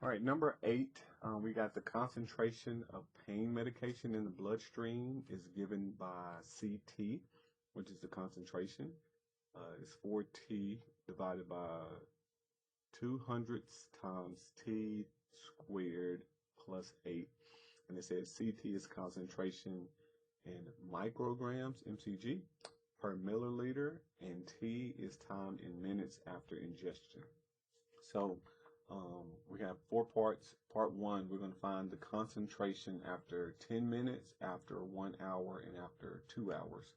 All right, number 8, we got the concentration of pain medication in the bloodstream is given by CT, which is the concentration. It's 4T divided by 200 times T squared plus 8. And it says CT is concentration in micrograms, mcg, per milliliter, and T is time in minutes after ingestion. So we have 4 parts. Part 1, we're going to find the concentration after 10 minutes, after 1 hour, and after 2 hours.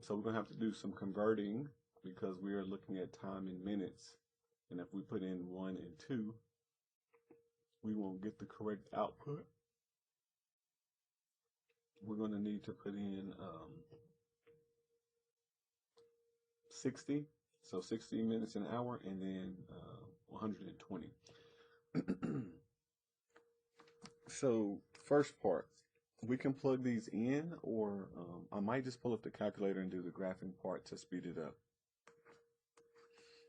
So we're going to have to do some converting because we are looking at time in minutes. And if we put in 1 and 2, we won't get the correct output. We're going to need to put in 60. So 60 minutes an hour, and then 120. So first part, we can plug these in, or I might just pull up the calculator and do the graphing part to speed it up.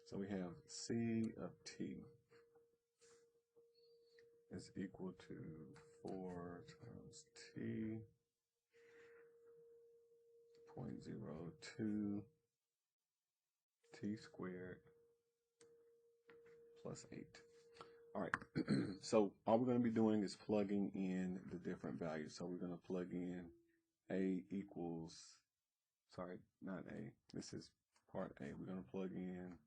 So we have C of T is equal to 4 times T 0.02 T squared plus 8. All right, so all we're going to be doing is plugging in the different values. So we're going to plug in A equals, sorry, not A. This is part A. We're going to plug in,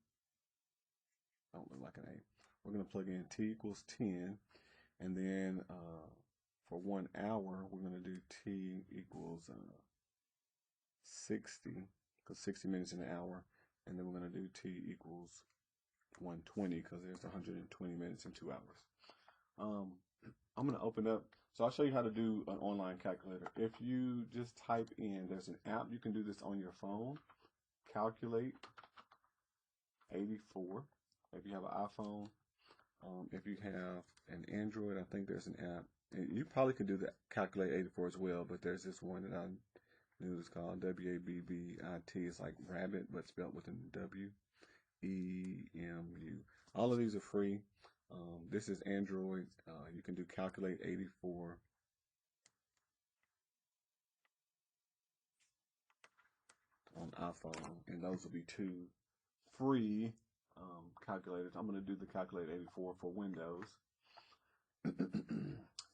don't look like an A. We're going to plug in T equals 10. And then for 1 hour, we're going to do T equals 60, because 60 minutes in an hour. And then we're going to do T equals 120, because there's 120 minutes in 2 hours. I'm going to open up. So I'll show you how to do an online calculator. If you just type in, there's an app, you can do this on your phone. Calculate 84. If you have an iPhone, if you have an Android, I think there's an app. And you probably could do the Calculate 84 as well, but there's this one that I knew is called WABBIT. It's like rabbit, but spelled with a WEMU. All of these are free. This is Android. You can do Calculate 84. On iPhone, and those will be 2 free calculators. I'm going to do the Calculate 84 for Windows.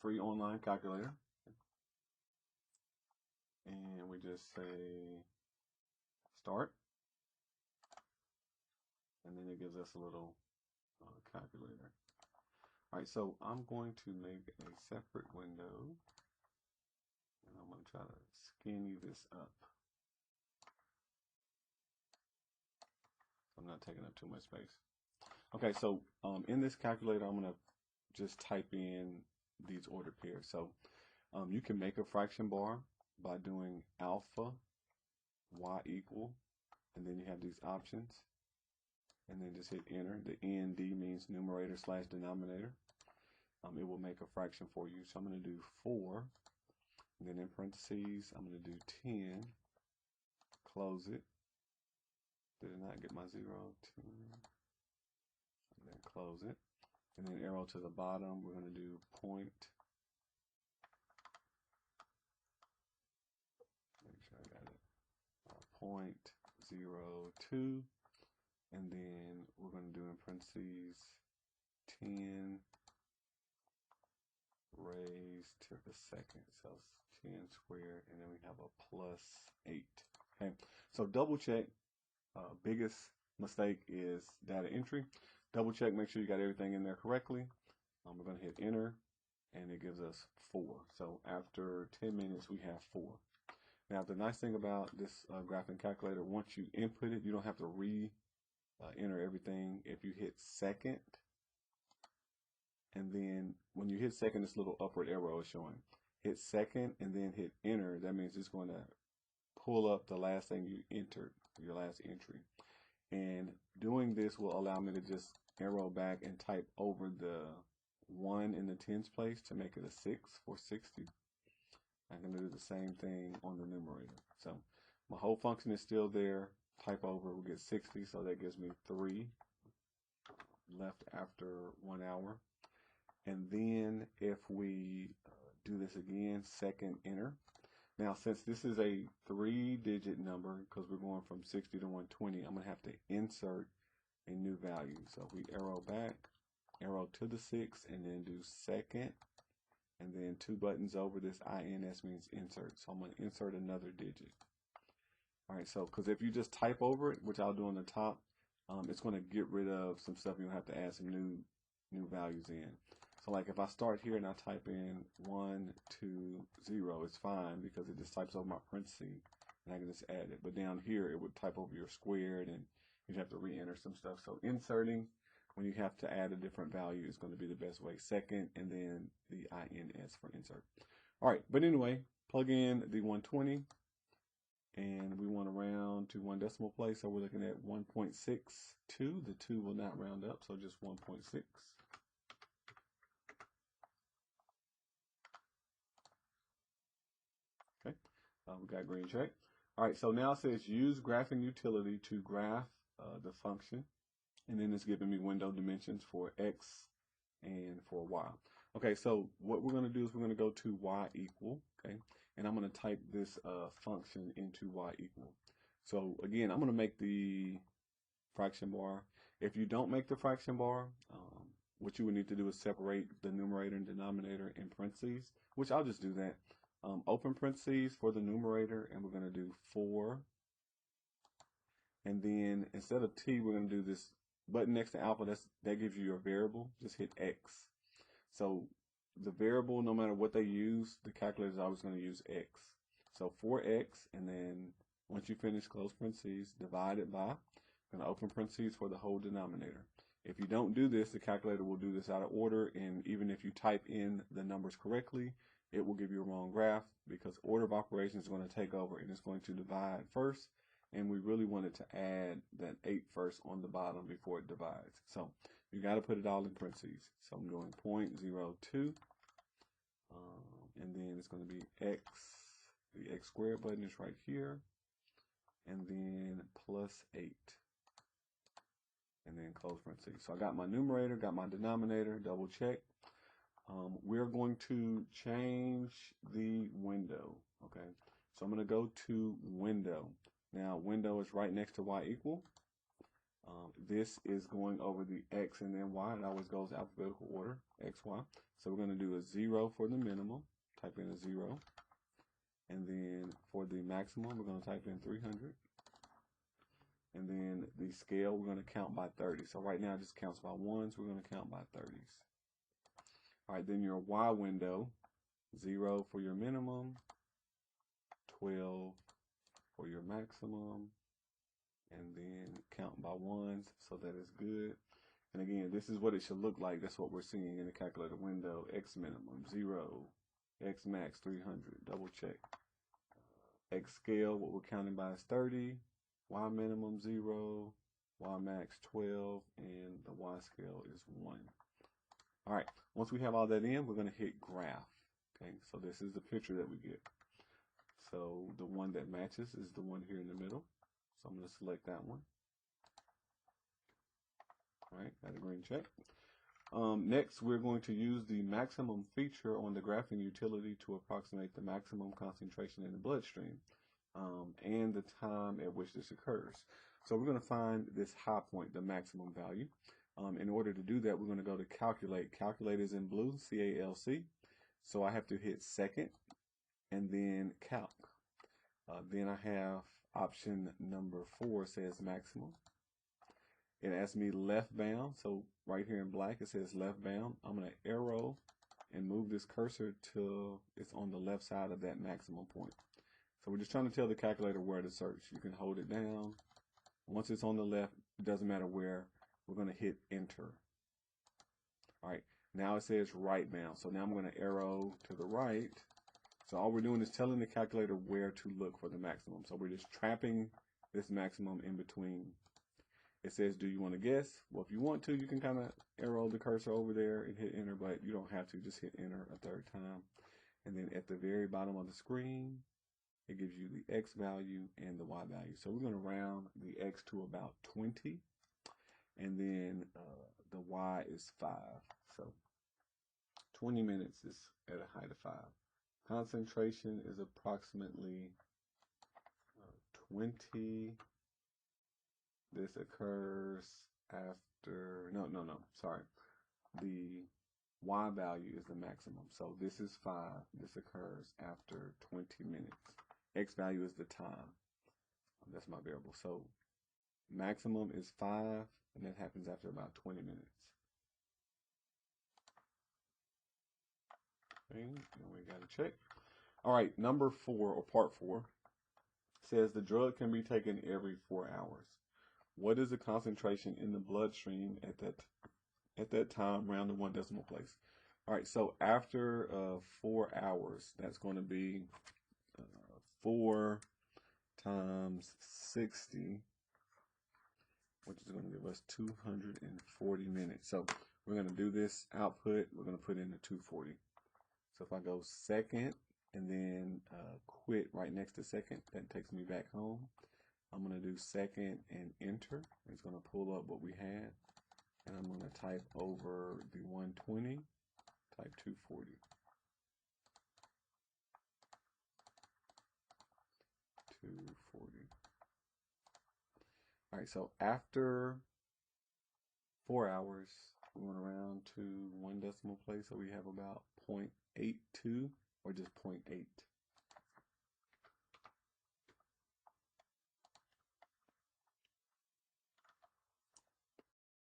Free online calculator. And we just say start. And then it gives us a little calculator. All right, so I'm going to make a separate window. And I'm going to try to skinny this up. I'm not taking up too much space. Okay, so in this calculator, I'm going to just type in these ordered pairs. So you can make a fraction bar by doing alpha y equal, and then you have these options, and then just hit enter. The ND means numerator / denominator. It will make a fraction for you. So I'm going to do 4, and then in parentheses, I'm going to do 10, close it. Did I not get my 0? 10, and then close it. And then arrow to the bottom, we're going to do point. Make sure I got it. 0.02, and then we're going to do in parentheses 10 raised to the second, so 10 squared, and then we have a plus 8. Okay, so double check. Biggest mistake is data entry. Double check, make sure you got everything in there correctly. We're going to hit enter, and it gives us 4. So after 10 minutes, we have 4. Now, the nice thing about this graphing calculator, once you input it, you don't have to enter everything. If you hit second, and then when you hit second, this little upward arrow is showing. Hit second and then hit enter. That means it's going to pull up the last thing you entered, your last entry. And doing this will allow me to just arrow back and type over the 1 in the tens place to make it a 6 for 60. I'm going to do the same thing on the numerator. So my whole function is still there. Type over, we'll get 60, so that gives me 3 left after 1 hour. And then if we do this again, second enter. Now, since this is a 3-digit number, because we're going from 60 to 120, I'm going to have to insert a new value. So if we arrow back, arrow to the 6, and then do second, and then 2 buttons over, this INS means insert. So I'm going to insert another digit. All right, so because if you just type over it, which I'll do on the top, it's going to get rid of some stuff. You'll have to add some new values in. So like if I start here and I type in 1, 2, 0, it's fine because it just types over my parentheses and I can just add it. But down here it would type over your squared and you'd have to re-enter some stuff. So inserting when you have to add a different value is going to be the best way. Second and then the INS for insert. All right, but anyway, plug in the 120 and we want to round to 1 decimal place. So we're looking at 1.62. The 2 will not round up, so just 1.6. Okay, we got green check. All right, so now it says use graphing utility to graph the function, and then it's giving me window dimensions for x and for y. Okay, so what we're going to do is we're going to go to y equal, okay, and I'm going to type this function into y equal. So again, I'm going to make the fraction bar. If you don't make the fraction bar, what you would need to do is separate the numerator and denominator in parentheses, which I'll just do that. Open parentheses for the numerator, and we're going to do 4. And then instead of t, we're going to do this button next to alpha. That gives you your variable. Just hit x. So the variable, no matter what they use, the calculator is always going to use x. So 4x, and then once you finish, close parentheses, divide it by. Going to open parentheses for the whole denominator. If you don't do this, the calculator will do this out of order, and even if you type in the numbers correctly, it will give you a wrong graph because order of operations is going to take over and it's going to divide first, and we really wanted to add that 8 first on the bottom before it divides. So you got to put it all in parentheses. So I'm doing 0.02, and then it's going to be x. The x squared button is right here, and then plus 8. And then close parentheses. So I got my numerator, got my denominator, double check. We're going to change the window, okay? So I'm going to go to window. Now, window is right next to y equal. This is going over the x and then y. It always goes alphabetical order, x, y. So we're going to do a 0 for the minimum. Type in a 0. And then for the maximum, we're going to type in 300. And then the scale, we're going to count by 30. So right now it just counts by ones. We're going to count by 30s. All right, then your Y window, 0 for your minimum, 12 for your maximum, and then count by ones so that it's good. And again, this is what it should look like. That's what we're seeing in the calculator window. X minimum, 0. X max, 300. Double check. X scale, what we're counting by is 30. Y minimum 0, Y max 12, and the Y scale is 1. All right, once we have all that in, we're going to hit graph. Okay, so this is the picture that we get. So the one that matches is the one here in the middle. So I'm going to select that one. All right, got a green check. Next, we're going to use the maximum feature on the graphing utility to approximate the maximum concentration in the bloodstream. And the time at which this occurs. So we're going to find this high point, the maximum value. In order to do that, we're going to go to calculate. Calculate is in blue, C-A-L-C. So I have to hit second and then calc. Then I have option number 4 says maximum. It asks me left bound. So right here in black, it says left bound. I'm going to arrow and move this cursor till it's on the left side of that maximum point. So we're just trying to tell the calculator where to search. You can hold it down. Once it's on the left, it doesn't matter where, we're going to hit enter. All right, now it says right bound. So now I'm going to arrow to the right. So all we're doing is telling the calculator where to look for the maximum. So we're just trapping this maximum in between. It says, do you want to guess? Well, if you want to, you can kind of arrow the cursor over there and hit enter, but you don't have to. Just hit enter a 3rd time. And then at the very bottom of the screen, it gives you the x value and the y value. So we're going to round the x to about 20, and then the y is 5. So 20 minutes is at a height of 5. Concentration is approximately 20. This occurs after, no, sorry. The Y value is the maximum. So this is 5. This occurs after 20 minutes. X value is the time. That's my variable. So maximum is 5, and that happens after about 20 minutes. Okay, and we got to check. All right, number 4, or part 4, says the drug can be taken every 4 hours. What is the concentration in the bloodstream at that time around the 1 decimal place? All right, so after 4 hours, that's going to be 4 times 60, which is going to give us 240 minutes. So we're going to do this output. We're going to put in the 240. So if I go second and then quit right next to second, that takes me back home. I'm going to do second and enter. It's going to pull up what we had. And I'm going to type over the 120, type 240. 240. All right, so after 4 hours, we went around to 1 decimal place, so we have about 0.82 or just 0.8.